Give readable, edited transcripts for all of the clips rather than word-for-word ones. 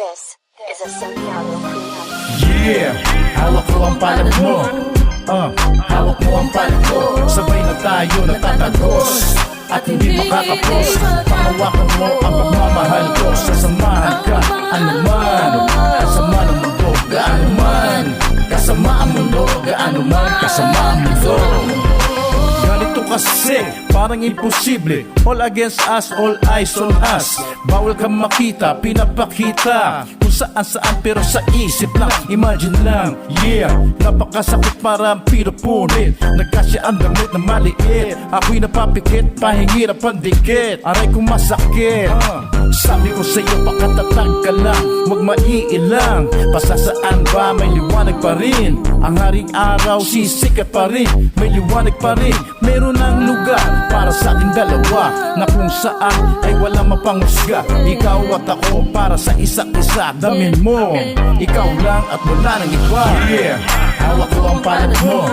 This is a Santiago Creative. Yeah, hawak ko ang palad mo. Hawak mo ang palad ko. Sabay na tayo natatagos at hindi makakapos. Panghawakan mo ang pagmamahal ko. Sasamahan ka, anuman. Kasama ng mundo, gaano man. Kasama ang mundo, gaano man. Kasama ang mundo. Ganito kasi, parang imposible. All against us, all eyes on us. Bawal kang makita, pinapakita kung saan pero sa isip lang. Imagine lang, yeah. Napakasakit parang pinupunit. Nagkasya ang damit na maliit. Ako'y napapikit, pahingirap ang dikit. Aray kong masakit. Sabi ko sa'yo, pakatatag ka lang, huwag maiilang. Pasasaan ba, may liwanag pa rin. Ang haring araw, sisikat pa rin. May liwanag pa rin. Meron ng lugar para sa ating dalawa, na kung saan ay walang mapangusga. Ikaw at ako para sa isa't isa. Damin mo, ikaw lang at wala nang iba. Yeah, hawak ko ang palad mo.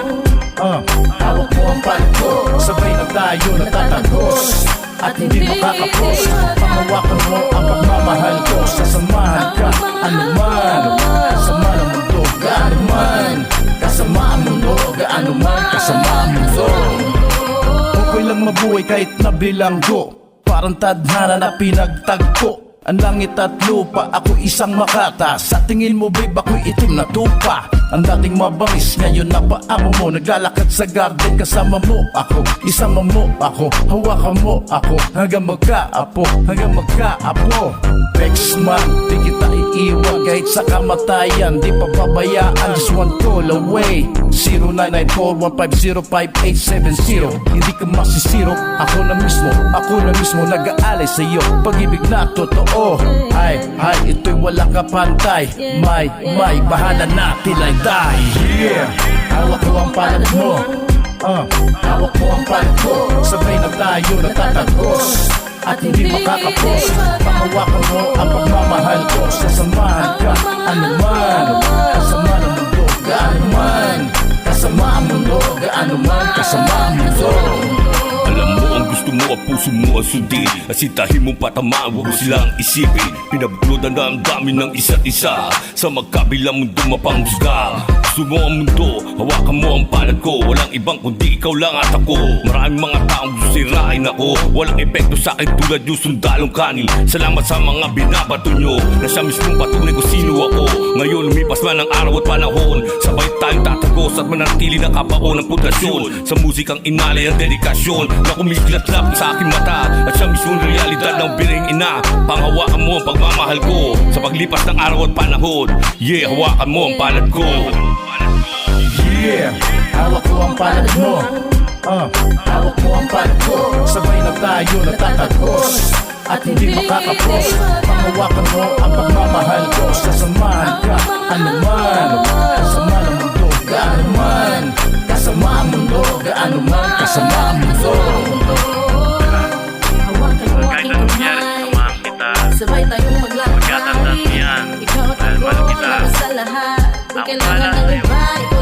Hawak mo ang palad ko. Sabay na tayo natatagos at hindi makakapos. Panghawakan mo ang pagmamahal ko. Sasamahan ka, anuman. Kasama ng mundo, gaano man. Kasama ang mundo, gaano man. Kasama ang mundo. Okay lang mabuhay kahit nabilanggo. Parang tadhana na pinagtagpo. Ang langit at lupa, ako isang makata. Sa tingin mo babe, ako'y itim na tupa. Ang dating mabangis, ngayon napaamo mo. Naglalakad sa garden, kasama mo ako. Isama mo ako, hawakan mo ako. Hanggang magkaapo, hanggang magkaapo. Vex man, di kita iiwan kahit sa kamatayan. Di pa pabayaan, just one call away. 0994-150-5870. Hindi ka masisiro, ako na mismo nag-aalay sa'yo. Pag-ibig na totoo, ay, ito'y walang kapantay. May, bahala natin ay die. Yeah, hawak ko ang palad mo. Hawak mo ang palad ko. Sabay na tayo natatagos at hindi makakapos. Panghawakan mo ang pagmamahal ko. Sasamahan ka, anuman. Kasama ng mundo, gaano man. Kasama ang mundo, gaano man. Kasama ang mundo. Alam mo ang gusto mo at puso mo ang sundin. At sintahin mong patamaan, huwag mo silang isipin. Pinablodan na ang dami ng isa't isa. Sa magkabilang mundo mapanghusga. Gusto mo ang mundo, hawakan mo ang palad ko. Walang ibang kundi ikaw lang at ako. Maraming mga taong gusto sirain ako. Walang epekto sa akin tulad yung sundalong kanin. Salamat sa mga binabato nyo, na siya mismong patunay kung sino ako. Ngayon lumipas man ang araw at panahon, sabay tayong tatagos at manatili na kabaon ng pundasyon. Sa musikang inalay ang dedikasyon na kumikilatlap sa aking mata. At siya mismong realidad ng biring ina. Panghawakan mo ang pagmamahal ko sa paglipas ng araw at panahon. Yeah, hawakan mo ang palad ko. Yeah, hawak ko ang palad mo. Hawak mo ang palad ko. Sabay na tayo natatagos at hindi makakapos. Panghawakan mo ang pagmamahal ko. Sasamahan ka, anuman. Kasama ng mundo, gaano man. Kasama ang mundo, gaano man. Kasama ang mundo. Hawakan mo aking kamay. Sabay tayong maglalakbay. Ikaw at ako, lakas sa lahat. Di kailangan ng iba, ito